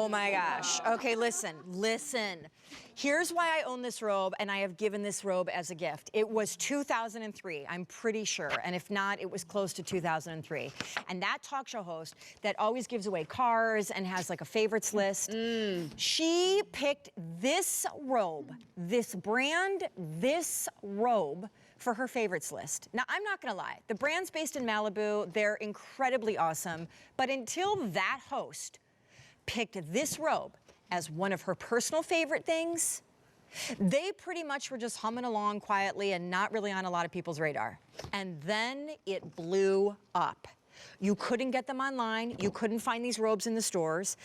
Oh my gosh. Okay, listen. Here's why I own this robe, and I have given this robe as a gift. It was 2003, I'm pretty sure, and if not, it was close to 2003. And that talk show host that always gives away cars and has like a favorites list, she picked this robe, this brand, this robe, for her favorites list. Now, I'm not gonna lie, the brand's based in Malibu, they're incredibly awesome, but until that host picked this robe as one of her personal favorite things, they pretty much were just humming along quietly and not really on a lot of people's radar. And then it blew up. You couldn't get them online. You couldn't find these robes in the stores.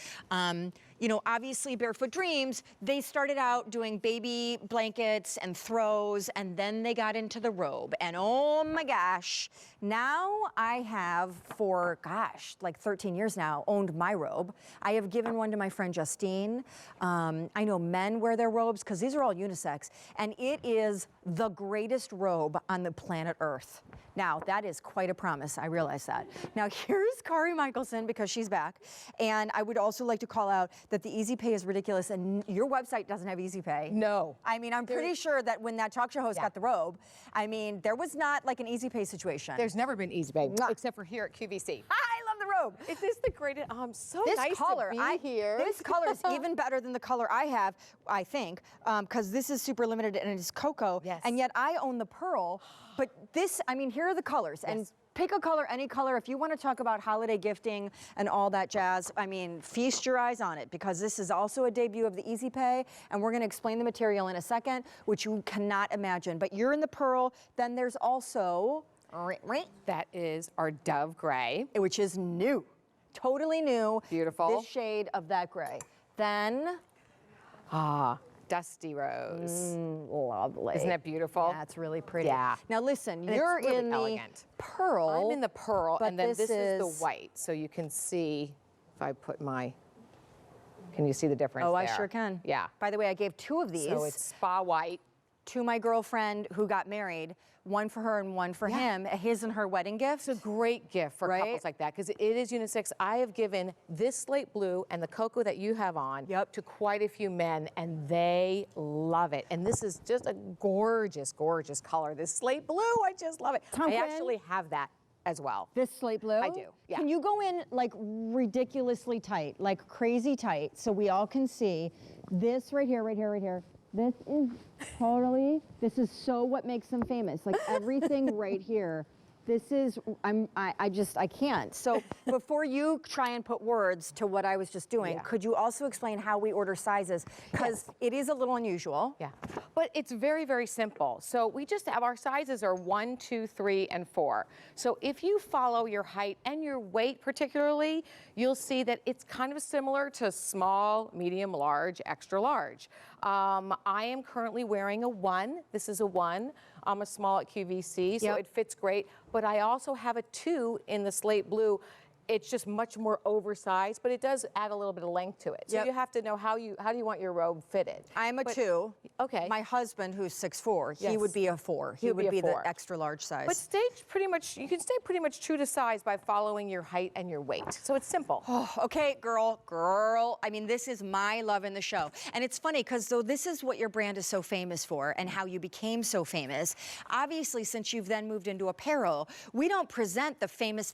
You know, obviously Barefoot Dreams, they started out doing baby blankets and throws, and then they got into the robe. And oh my gosh, now I have for, gosh, like 13 years now, owned my robe. I have given one to my friend Justine. I know men wear their robes because these are all unisex, and it is the greatest robe on the planet Earth. Now, that is quite a promise, I realize that. Now, here's Kari Michelson, because she's back, and I would also like to call out that the Easy Pay is ridiculous, and your website doesn't have Easy Pay. No. I mean, I'm pretty sure that when that talk show host got the robe, I mean, there was not like an Easy Pay situation. There's never been Easy Pay, except for here at QVC. I love the robe. Is this the greatest? So This nice color, to be here. This color is even better than the color I have, I think, because this is super limited and it's cocoa, and yet I own the pearl. But this, I mean, here are the colors, and pick a color, any color. If you want to talk about holiday gifting and all that jazz, I mean, feast your eyes on it, because this is also a debut of the Easy Pay, and we're going to explain the material in a second, which you cannot imagine. But you're in the pearl. Then there's also, that is our dove gray, which is new, totally new. Beautiful. This shade of that gray. Then, dusty rose. Lovely. Isn't that beautiful? That's really pretty. Yeah. Now listen, And you're it's really in elegant. the pearl. I'm in the pearl, but and then this is the is white. So you can see, if I put my, can you see the difference Oh, there? I sure can. Yeah. By the way, I gave 2 of these. So it's spa white. To my girlfriend who got married, one for her and one for him, his and her wedding gift. It's a great gift for couples like that, because it is unisex. I have given this slate blue and the cocoa that you have on to quite a few men, and they love it. And this is just a gorgeous, gorgeous color. This slate blue, I just love it. I actually have that as well. This slate blue? I do, yeah. Can you go in like ridiculously tight, like crazy tight, so we all can see this right here, right here, right here. This is this is so what makes them famous. Like everything right here. This is, I can't. So before you try and put words to what I was just doing, could you also explain how we order sizes? Because it is a little unusual. Yeah, but it's very, very simple. So we just have, our sizes are 1, 2, 3, and 4. So if you follow your height and your weight particularly, you'll see that it's kind of similar to small, medium, large, extra large. I am currently wearing a 1. This is a 1. I'm a small at QVC, so it fits great. But I also have a 2 in the slate blue. It's just much more oversized, but it does add a little bit of length to it. So you have to know how do you want your robe fitted. I'm a 2. Okay. My husband, who's 6'4", he would be a 4. He would be the extra large size. But stay pretty much, you can stay pretty much true to size by following your height and your weight. So it's simple. Oh, okay, girl. I mean, this is my love in the show. And it's funny, because though this is what your brand is so famous for and how you became so famous, obviously since you've then moved into apparel, we don't present the famous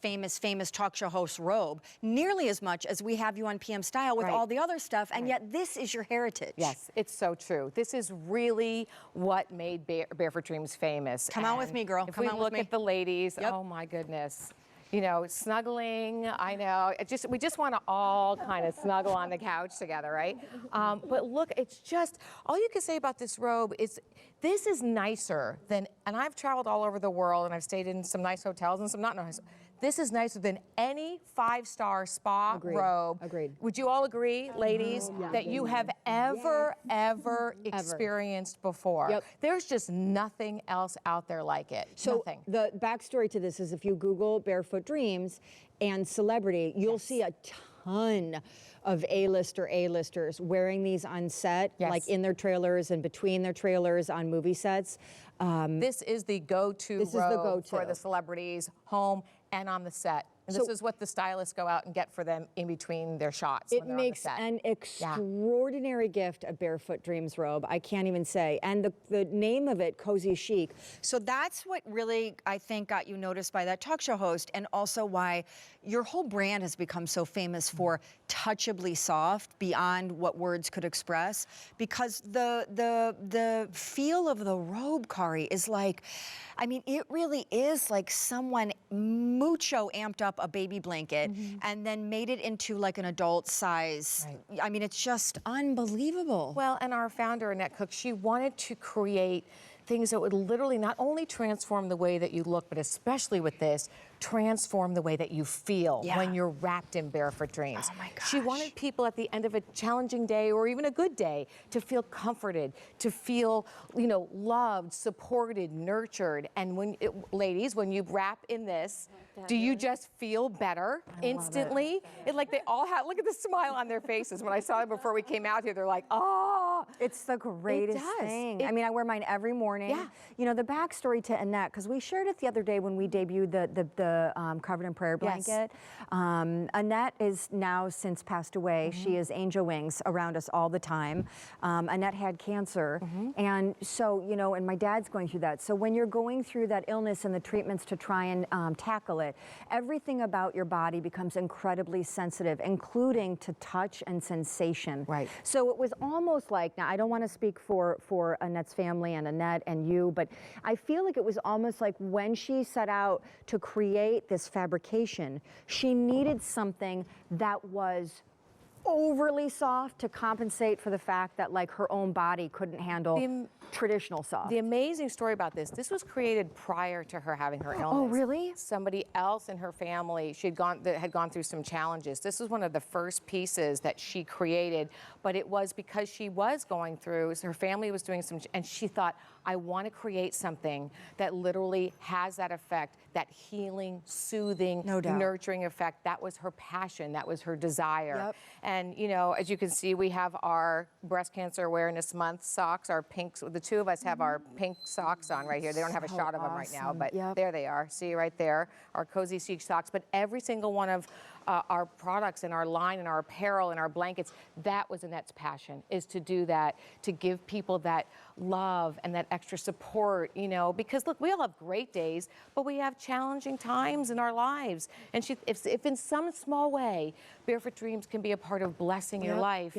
talk show host robe nearly as much as we have you on PM Style with all the other stuff, and yet this is your heritage. Yes, it's so true. This is really what made Barefoot Dreams famous. Come on with me, girl. Come on with me. If we look at the ladies, oh my goodness. You know, snuggling, I know. We just want to all kind of snuggle on the couch together, right? But look, it's just, all you can say about this robe is, this is nicer than, and I've traveled all over the world and I've stayed in some nice hotels and some not nice. This is nicer than any 5-star spa robe. Agreed. Would you all agree, ladies, that you have ever experienced before? There's just nothing else out there like it. So the backstory to this is, if you Google Barefoot Dreams and celebrity, you'll see a ton of A-listers wearing these on set, like in their trailers and between their trailers on movie sets. This is the go-to robe for the celebrities, home and on the set. And this is what the stylists go out and get for them in between their shots. It when they're on the makes set. an extraordinary gift, a Barefoot Dreams robe. I can't even say. And the name of it, Cozychic. So that's what really, I think, got you noticed by that talk show host, and also why your whole brand has become so famous for touchably soft, beyond what words could express. Because the feel of the robe, Kari, is like, I mean, it really is like someone mucho amped up a baby blanket and then made it into like an adult size. Right. I mean, it's just unbelievable. Well, and our founder, Annette Cook, she wanted to create things that would literally not only transform the way that you look, but especially with this, transform the way that you feel when you're wrapped in Barefoot Dreams. Oh my gosh. She wanted people at the end of a challenging day or even a good day to feel comforted, to feel, you know, loved, supported, nurtured. And when, ladies, when you wrap in this, do you just feel better instantly? It like they all had, look at the smile on their faces. When I saw them before we came out here, they're like, oh. It's the greatest thing. I mean, I wear mine every morning. Yeah. You know, the backstory to Annette, because we shared it the other day when we debuted the Covered in Prayer blanket. Annette is now since passed away. She is angel wings around us all the time. Annette had cancer. And so, you know, and my dad's going through that. So when you're going through that illness and the treatments to try and tackle it, everything about your body becomes incredibly sensitive, including to touch and sensation. Right. So it was almost like, now I don't want to speak for Annette's family and Annette and you, but I feel like it was almost like when she set out to create this fabrication, she needed something that was overly soft to compensate for the fact that like her own body couldn't handle traditional soft. The amazing story about this was created prior to her having her illness. Oh, really? Somebody else in her family, that had gone through some challenges. This was one of the first pieces that she created, but it was because she was going through, her family was doing some, and she thought, I want to create something that literally has that effect, that healing, soothing, nurturing effect. That was her passion. That was her desire. Yep. And, you know, as you can see, we have our Breast Cancer Awareness Month socks, our pinks. The two of us have our pink socks on right here. They don't have a shot of them right now, but there they are. See right there, our Cozychic socks. But every single one of our products and our line and our apparel and our blankets, that was Annette's passion, is to do that, to give people that love and that extra support, you know, because look, we all have great days, but we have challenging times in our lives. And if in some small way, Barefoot Dreams can be a part of blessing your life,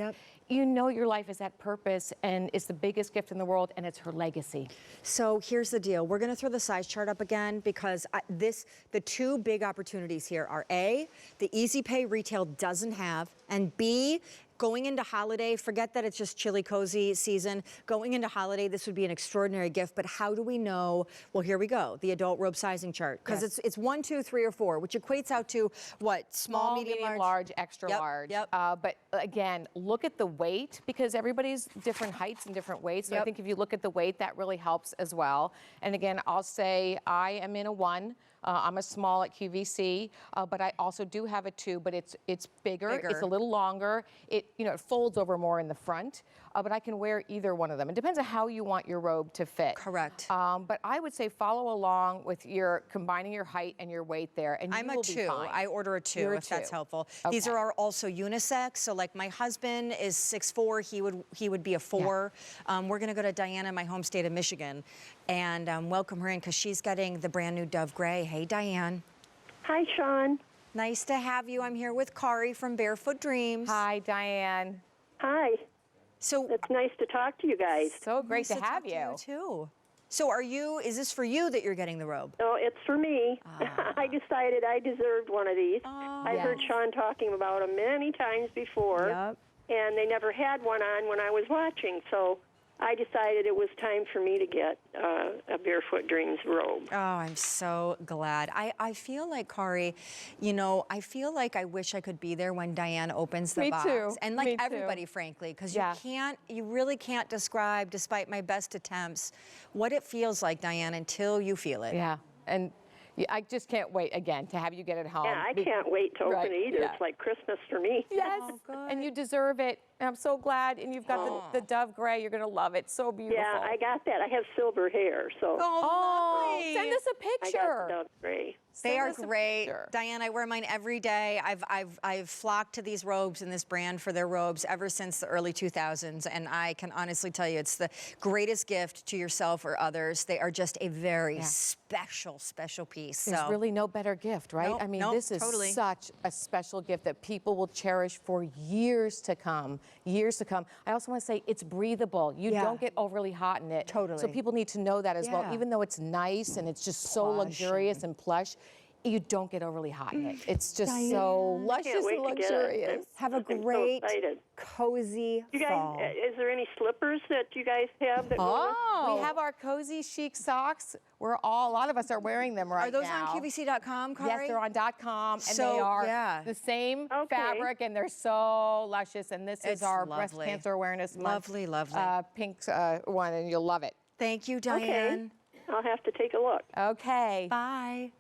you know your life is at purpose, and it's the biggest gift in the world, and it's her legacy. So here's the deal. We're going to throw the size chart up again because the two big opportunities here are A, the easy pay retail doesn't have, and B, going into holiday, forget that it's just chilly cozy season. Going into holiday, this would be an extraordinary gift, but how do we know? Well, here we go, the adult robe sizing chart. Because it's 1, 2, 3, or 4, which equates out to what? Small, medium, large, extra large. But again, look at the weight, because everybody's different heights and different weights. So I think if you look at the weight, that really helps as well. And again, I'll say I am in a 1. I'm a small at QVC, but I also do have a 2, but it's bigger. It's a little longer. It folds over more in the front, but I can wear either one of them. It depends on how you want your robe to fit. Correct. But I would say follow along with combining your height and your weight there, and I'm you will a 2. be fine. I order a 2 if that's helpful. Okay. These are also unisex. So like my husband is 6'4", he would be a 4. We're gonna go to Diana in my home state of Michigan and welcome her in because she's getting the brand new Dove Gray. Hey, Diane. Hi, Sean. Nice to have you. I'm here with Kari from Barefoot Dreams. Hi, Diane. Hi. So it's nice to talk to you guys. So great to have you. Too. So is this for you that you're getting the robe? No, it's for me. I decided I deserved one of these. I've heard Sean talking about them many times before, and they never had one on when I was watching, so I decided it was time for me to get a Barefoot Dreams robe. Oh, I'm so glad. I feel like, Kari, I feel like I wish I could be there when Diane opens the box. Me too. And like everybody, frankly, because you really can't describe, despite my best attempts, what it feels like, Diane, until you feel it. Yeah, and I just can't wait, again, to have you get it home. Yeah, I can't wait to open it either. It's like Christmas for me. Yes, and you deserve it. And I'm so glad. And you've got the Dove Gray. You're going to love it. So beautiful. Yeah, I got that. I have silver hair, so. Oh, nice. Send us a picture. I got the Dove Gray. They Send are us a great. picture. Diane, I wear mine every day. I've flocked to these robes and this brand for their robes ever since the early 2000s, and I can honestly tell you it's the greatest gift to yourself or others. They are just a very special, special piece. There's really no better gift, right? Nope, I mean, nope, this is totally. such a special gift that people will cherish for years to come. Years to come. I also want to say it's breathable. You don't get overly hot in it. Totally. So people need to know that as well. Yeah. Even though it's nice and it's just so luxurious and plush, you don't get overly hot in it. It's just so luscious wait and to get it. luxurious. Have a I'm so great, excited. cozy You guys, fall. is there any slippers that you guys have that go with? We have our Cozychic socks. A lot of us are wearing them right now. Are those on QVC.com, Kari? Yes, they're on .com, and So, they are yeah. the same Okay. fabric, and they're so luscious. And this It's is our breast lovely. cancer awareness month. Lovely, lovely. Pink one, and you'll love it. Thank you, Diane. I'll have to take a look. Okay. Bye.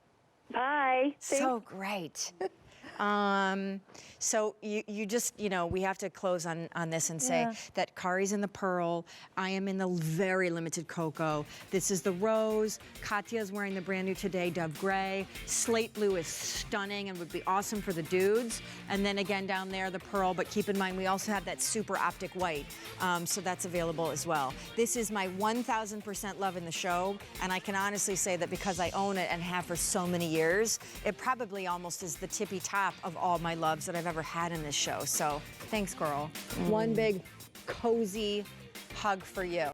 Bye. So great. So you just, we have to close on this and say that Kari's in the pearl. I am in the very limited cocoa. This is the rose. Katya's wearing the brand new today, Dove Gray. Slate blue is stunning and would be awesome for the dudes. And then again down there, the pearl. But keep in mind, we also have that super optic white. So that's available as well. This is my 1000% love in the show. And I can honestly say that because I own it and have for so many years, it probably almost is the tippy top of all my loves that I've ever had in this show. So thanks, girl. One big cozy hug for you.